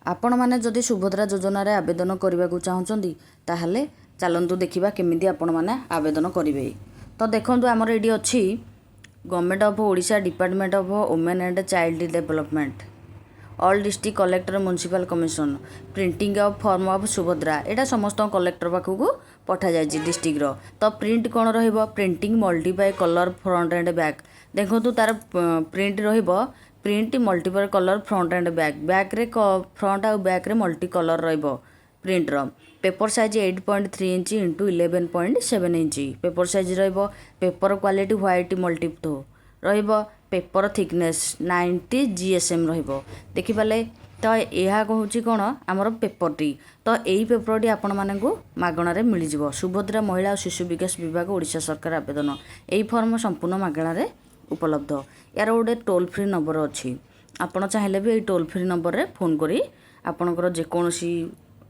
आपण मैंने जदि सुभद्रा योजना आवेदन करने को चाहूँगी ताहले चलतु देखा केमी आपण मैंने आवेदन करेंगे। तो देखो आमर ये अच्छी government of Odisha department of women and child development all district collector municipal commission printing of form of Subhadra यहाँ समस्त कलेक्टर पाखक पठा जाए डिस्ट्रिक्टर। तो प्रिंट कौन printing multiply colour front and back देखो तार print print multiple colour front and back back रे front आउ बैक रे multi colour printer paper size 8.3 inch into 11.7 inch paper size paper quality white multipurpose paper thickness 90 GSM देखिपारे। तो यह कहूँ कौन आमर पेपरटी तो यही पेपरटी आपण मानू मागणार मिल जाव सुभद्रा महिला और शिशु विकास विभाग ओडिशा सरकार आवेदन यही फॉर्म संपूर्ण मागणार उपलब्ध। यार गोटे टोल फ्री नंबर अच्छी आपण चाहिए भी टोल फ्री नंबर रे फोन करी आपणकर जेकोसी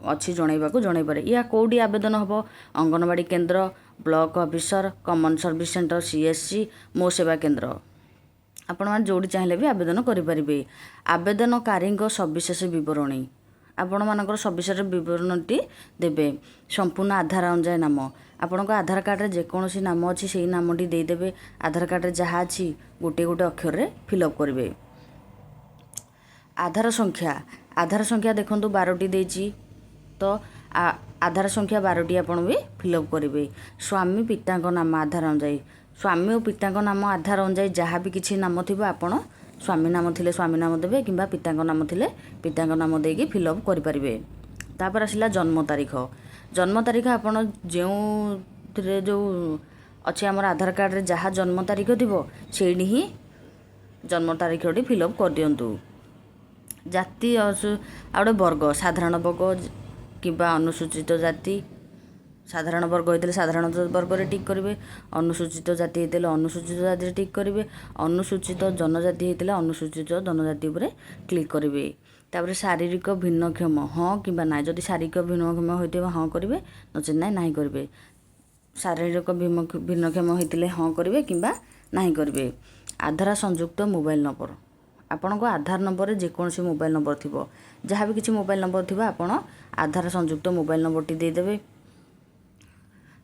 अच्छी जनइबा पारे। या कौटी आवेदन हम अंगनवाड़ी केन्द्र block officer common service centre CSC मो सेवा केन्द्र आपण मैंने जोड़ी चाहिए भी आवेदन करेंगे। आवेदनकारी सविशेष बरणी आपण मानकर सविशेष बरणी देवे संपूर्ण आधार अनुजाई नाम आपण आधार कार्ड रे जेकोसी नाम अच्छी से नामटी देदेवे आधार कार्ड रे जहाँ अच्छी गोटे गोटे अक्षर रे फिलअप करेंगे। आधार संख्या देखो 12टी देची तो आधार संख्या 12टी आपण भी फिलअप करेंगे। स्वामी पिता नाम आधार अनुजाई स्वामी और पिता नाम आधार अनुजाई जहाँ भी किसी नाम थी आपण स्वामी नाम थिले स्वामी नाम देवे किंबा पिता नाम थिले पिता नाम देकी फिलअप करेंगे। तापर आसला जन्म तारीख आपण जो अच्छे आमर आधार कार्ड रे जहाँ जन्म तारीख थी से ही जन्म तारीखटी फिलअप कर दिंतु। जाति आउटे वर्ग साधारण वर्ग किंबा अनुसूचित जाति साधारण वर्ग होते साधारण वर्ग रे टिक करेंगे अनुसूचित जाति होते अनुसूचित जाति टिक करेंगे अनुसूचित जनजाति होते अनुसूचित जनजाति उपरे क्लिक करेंगे। तापर शारीरिक भिन्नक्षम हाँ कि ना जदि शारीरिक भिन्नक्षम होते हाँ करेंगे नचे ना करेंगे शारीरिक भिन्नक्षम होते हाँ करेंगे कि ना करेंगे। आधार संयुक्त मोबाइल नंबर आपण को आधार नंबर रे जेकोसी मोबाइल नंबर थी जहाँ भी किसी मोबाइल नंबर थी आपण आधार संयुक्त मोबाइल नंबर टी देदेवे।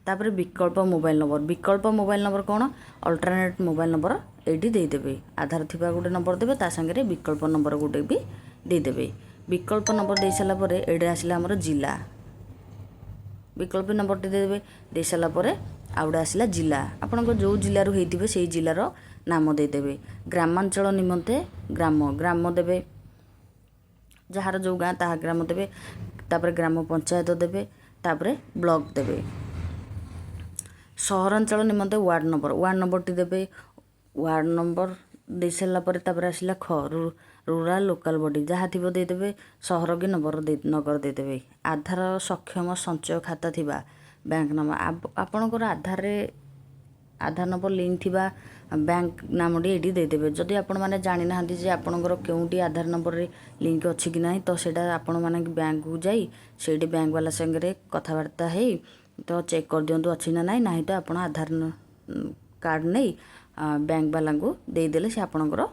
तापर विकल्प मोबाइल नंबर कौन अल्टरनेट मोबाइल नंबर एटी देदेवे आधार थिबा गोटे नंबर देवे ता संगे विकल्प नंबर गोटे भी देदेवे। विकल्प नंबर दे सारा पर एडे आसला हमर जिला विकल्प नंबर टी देदेवे दे सारा पर आउडे आसला जिला आपण को जो जिल्ला रु हेतिबे सेही जिल्लार नाम देदेवे। ग्रामांचल निमंते ग्राम देवे जहार जो गाँ ता ग्राम देवे तापर ग्राम पंचायत देवे तापर ब्लॉक देवे। सहरांचल निमंते वार्ड नंबर टी देवे वार्ड नंबर दे सारा पर तापर आसला रूराल लोकल बॉडी जहाँ थी देदेवे सहर कि नगर देदेवे। आधार सक्षम संचय खाता थिबा बैंक नाम आपणकर आधार नंबर लिंक थिबा बैंक नामटी ये देदेवे। जदि आपण मैंने जानी ना जे आपणकर केउटी आधार नंबर रे लिंक अच्छी कि ना तो सेटा आपण मैंने बैंक को जाई सेठी बैंक वाला संगे कथबार्ता है तो चेक कर दिंतु अच्छी ना ना तो आप आधार कार्ड नहीं बैंक वाला को देदेले से आपणकर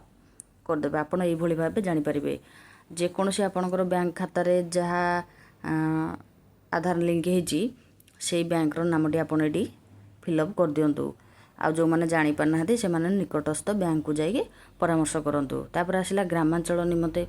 करदे आपड़ ये भाव जानीपारे। जेकोसी आपणकर बैंक खाता रे जहाँ आधार लिंक होती से बैंकर नामटी आपड़ ये फिलअप कर दिंतु। आ जो मैंने जानी पारना से मैंने निकटस्थ बैंक को जाइए परामर्श करूँ। तापर आसला ग्रामांचल निमंते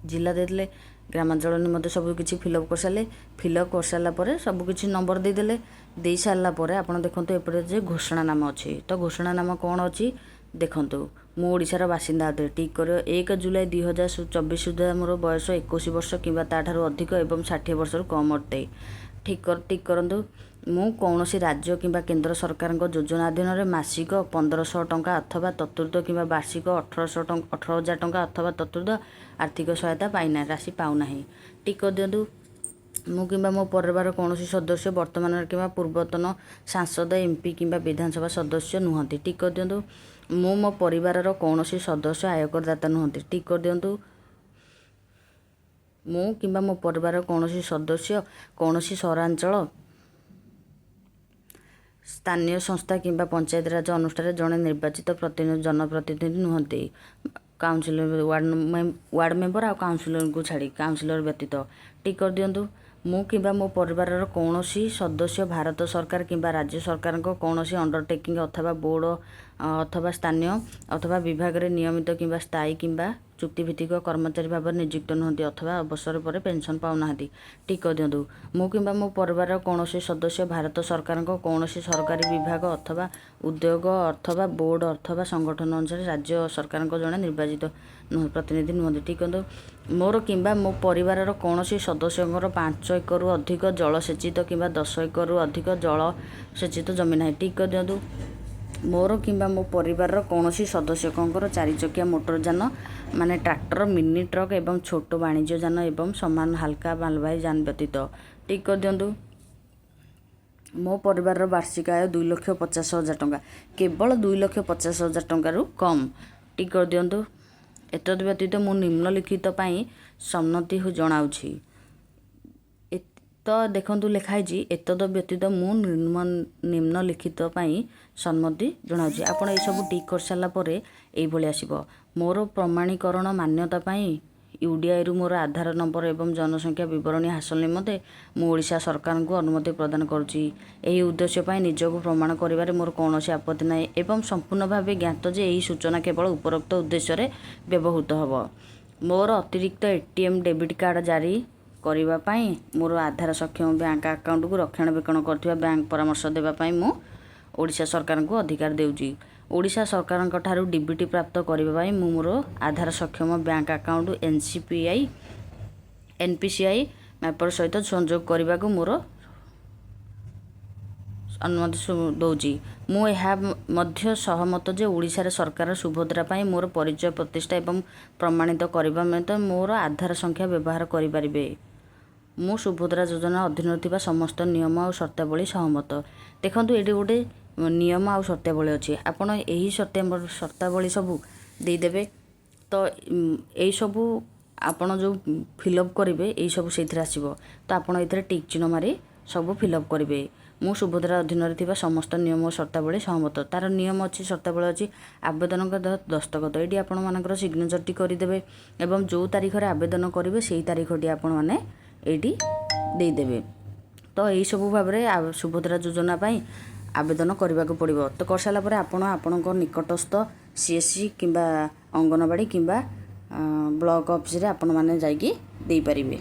जिला देदेले ग्रामांचल निमंते सबकिछि फिलअप कर सारापर सबकिछि नंबर देदेले दे सारापर आप देखो एपटे जे घोषणा नाम अच्छी तो घोषणा नाम कौन अच्छी देखु मु ओडिशार बासिंदा अटे टिक कर 1 जुलाई 2024 सुधा मोर बयस 21 वर्ष किंबा ताठारु अधिक एवं 60 वर्ष कम अटे टिक करतु। मु कौन सी राज्य किंबा केंद्र सरकार योजना अधीन में मासिक 1500 टंका अथवा ततुर्थ किंबा वार्षिक 18,000 टंका अथवा ततुर्थ आर्थिक सहायता पाइना राशि पाऊना टिक कर दिंतु। मु किंबा मो परिवार कौन सदस्य वर्तमान किंबा पूर्वतन सांसद एमपी किंबा विधानसभा सदस्य नुहति टिक कर दिंतु। मु मो परिवार कौन सदस्य आयकरदाता नुहति टिक कर दिंतु। मु किंबा मो परिवार कौन सदस्य कौन सहरांचल स्थानीय संस्था किंबा पंचायत राज अनुष्ठान जड़े निर्वाचित जनप्रतिनिधि नुहति କାଉନସିଲର ୱାର୍ଡ଼ ମେମ୍ବର ଆଉ କାଉନସିଲରଙ୍କୁ ଛାଡ଼ି କାଉନସିଲର ବ୍ୟତୀତ ଟିକ୍ କରିଦିଅନ୍ତୁ। ମୁଁ କିମ୍ବା ମୋ ପରିବାରର କୌଣସି ସଦସ୍ୟ ଭାରତ ସରକାର କିମ୍ବା ରାଜ୍ୟ ସରକାରଙ୍କ କୌଣସି ଅଣ୍ଡରଟେକିଂ ଅଥବା ବୋର୍ଡ଼ ଅଥବା ସ୍ଥାନୀୟ ଅଥବା ବିଭାଗରେ ନିୟମିତ କିମ୍ବା ସ୍ଥାୟୀ କିମ୍ବା ଚୁକ୍ତିଭିତ୍ତିକ କର୍ମଚାରୀ ଭାବରେ ନିଯୁକ୍ତ ନୁହନ୍ତି ଅଥବା ଅବସର ପରେ ପେନସନ୍ ପାଉନାହାନ୍ତି ଟିକ୍ କରିଦିଅନ୍ତୁ। ମୁଁ କିମ୍ବା ମୋ ପରିବାରର କୌଣସି ସଦସ୍ୟ ଭାରତ ସରକାରଙ୍କ କୌଣସି ସରକାରୀ ବିଭାଗ ଅଥବା ଉଦ୍ୟୋଗ ଅଥବା ବୋର୍ଡ଼ ଅଥବା ସଂଗଠନ ଅନୁସାରେ ରାଜ୍ୟ ସରକାରଙ୍କ ଜଣେ ନିର୍ବାଚିତ ପ୍ରତିନିଧି ନୁହନ୍ତି ଟିକ୍ କରନ୍ତୁ। ମୋର କିମ୍ବା ମୋ ପରିବାରର କୌଣସି ସଦସ୍ୟଙ୍କର 5 ଏକରରୁ ଅଧିକ ଜଳସେଚିତ କିମ୍ବା 10 ଏକରରୁ ଅଧିକ ଜଳସେଚିତ ଜମି ନାହିଁ ଟିକ୍ କରିଦିଅନ୍ତୁ। ମୋର କିମ୍ବା ମୋ ପରିବାରର କୌଣସି ସଦସ୍ୟଙ୍କର 4 ଚକିଆ ମୋଟର ଯାନ ମାନେ ଟ୍ରାକ୍ଟର, ମିନି ଟ୍ରକ୍ ଏବଂ ଛୋଟ ବାଣିଜ୍ୟ ଯାନ ଏବଂ ସମାନ ହାଲକା ମାଲବାହୀ ଯାନ ବ୍ୟତୀତ ଟିକ୍ କରିଦିଅନ୍ତୁ। ମୋ ପରିବାରର ବାର୍ଷିକ ଆୟ 2,50,000 ଟଙ୍କା, କେବଳ 2,50,000 ଟଙ୍କାରୁ କମ୍ ଟିକ୍ କରିଦିଅନ୍ତୁ। ଏତଦ୍ ବ୍ୟତୀତ ମୁଁ ନିମ୍ନଲିଖିତ ପାଇଁ ସମ୍ମତି ଜଣାଉଛି। ତ ଦେଖନ୍ତୁ ଲେଖା ହେଇଛି ଏତଦ୍ ବ୍ୟତୀତ ମୁଁ ନିମ୍ନଲିଖିତ ପାଇଁ ସମ୍ମତି ଜଣାଉଛି। ଆପଣ ଏସବୁ ଟିକ୍ କରିସାରିଲା ପରେ ଏଇଭଳି ଆସିବ। ମୋର ପ୍ରମାଣୀକରଣ ମାନ୍ୟତା ପାଇଁ ୟୁଡିଆଇରୁ ମୋର ଆଧାର ନମ୍ବର ଏବଂ ଜନସଂଖ୍ୟା ବିବରଣୀ ହାସଲ ନିମନ୍ତେ ମୁଁ ଓଡ଼ିଶା ସରକାରଙ୍କୁ ଅନୁମତି ପ୍ରଦାନ କରୁଛି। ଏହି ଉଦ୍ଦେଶ୍ୟ ପାଇଁ ନିଜକୁ ପ୍ରମାଣ କରିବାରେ ମୋର କୌଣସି ଆପତ୍ତି ନାହିଁ ଏବଂ ସମ୍ପୂର୍ଣ୍ଣ ଭାବେ ଜ୍ଞାତ ଯେ ଏହି ସୂଚନା କେବଳ ଉପରୋକ୍ତ ଉଦ୍ଦେଶ୍ୟରେ ବ୍ୟବହୃତ ହେବ। ମୋର ଅତିରିକ୍ତ ATM ଡେବିଟ୍ କାର୍ଡ଼ ଜାରି କରିବା ପାଇଁ ମୋର ଆଧାର ସକ୍ଷମ ବ୍ୟାଙ୍କ ଆକାଉଣ୍ଟକୁ ରକ୍ଷଣାବେକ୍ଷଣ କରୁଥିବା ବ୍ୟାଙ୍କ ପରାମର୍ଶ ଦେବା ପାଇଁ ମୁଁ ଓଡ଼ିଶା ସରକାରଙ୍କୁ ଅଧିକାର ଦେଉଛି। ଓଡ଼ିଶା ସରକାରଙ୍କ ଠାରୁ ଡିବିଟି ପ୍ରାପ୍ତ କରିବା ପାଇଁ ମୁଁ ମୋର ଆଧାର ସକ୍ଷମ ବ୍ୟାଙ୍କ ଆକାଉଣ୍ଟ NPCI ମ୍ୟାପର ସହିତ ସଂଯୋଗ କରିବାକୁ ମୋର ଅନୁମତି ଦେଉଛି। ମୁଁ ଏହା ମଧ୍ୟ ସହମତ ଯେ ଓଡ଼ିଶାରେ ସରକାର ସୁଭଦ୍ରା ପାଇଁ ମୋର ପରିଚୟ ପ୍ରତିଷ୍ଠା ଏବଂ ପ୍ରମାଣିତ କରିବା ନିମନ୍ତେ ମୋର ଆଧାର ସଂଖ୍ୟା ବ୍ୟବହାର କରିପାରିବେ। ମୁଁ ସୁଭଦ୍ରା ଯୋଜନା ଅଧୀନରେ ଥିବା ସମସ୍ତ ନିୟମ ଆଉ ସର୍ତ୍ତାବଳୀ ସହମତ। ଦେଖନ୍ତୁ ଏଇଠି ଗୋଟେ ନିୟମ ଆଉ ସର୍ତ୍ତାବଳୀ ଅଛି। ଆପଣ ଏହି ସର୍ତ୍ତାବଳୀ ସବୁ ଦେଇଦେବେ। ତ ଏଇସବୁ ଆପଣ ଯେଉଁ ଫିଲ୍ଅପ୍ କରିବେ ଏଇସବୁ ସେଇଥିରେ ଆସିବ। ତ ଆପଣ ଏଥିରେ ଟିକ୍ ଚିହ୍ନ ମାରି ସବୁ ଫିଲ୍ଅପ୍ କରିବେ। ମୁଁ ସୁଭଦ୍ରା ଅଧୀନରେ ଥିବା ସମସ୍ତ ନିୟମ ଓ ସର୍ତ୍ତାବଳୀ ସହମତ। ତା'ର ନିୟମ ଅଛି, ସର୍ତ୍ତାବଳୀ ଅଛି। ଆବେଦନଙ୍କ ଦସ୍ତଖତ ଏଇଠି ଆପଣମାନଙ୍କର ସିଗ୍ନେଚରଟି କରିଦେବେ ଏବଂ ଯେଉଁ ତାରିଖରେ ଆବେଦନ କରିବେ ସେଇ ତାରିଖଟି ଆପଣମାନେ ଏଇଠି ଦେଇଦେବେ। ତ ଏଇସବୁ ଭାବରେ ସୁଭଦ୍ରା ଯୋଜନା ପାଇଁ ଆବେଦନ କରିବାକୁ ପଡ଼ିବ। ତ କରିସାରିଲା ପରେ ଆପଣ ଆପଣଙ୍କ ନିକଟସ୍ଥ CSC କିମ୍ବା ଅଙ୍ଗନବାଡ଼ି କିମ୍ବା ବ୍ଲକ ଅଫିସରେ ଆପଣମାନେ ଯାଇକି ଦେଇପାରିବେ।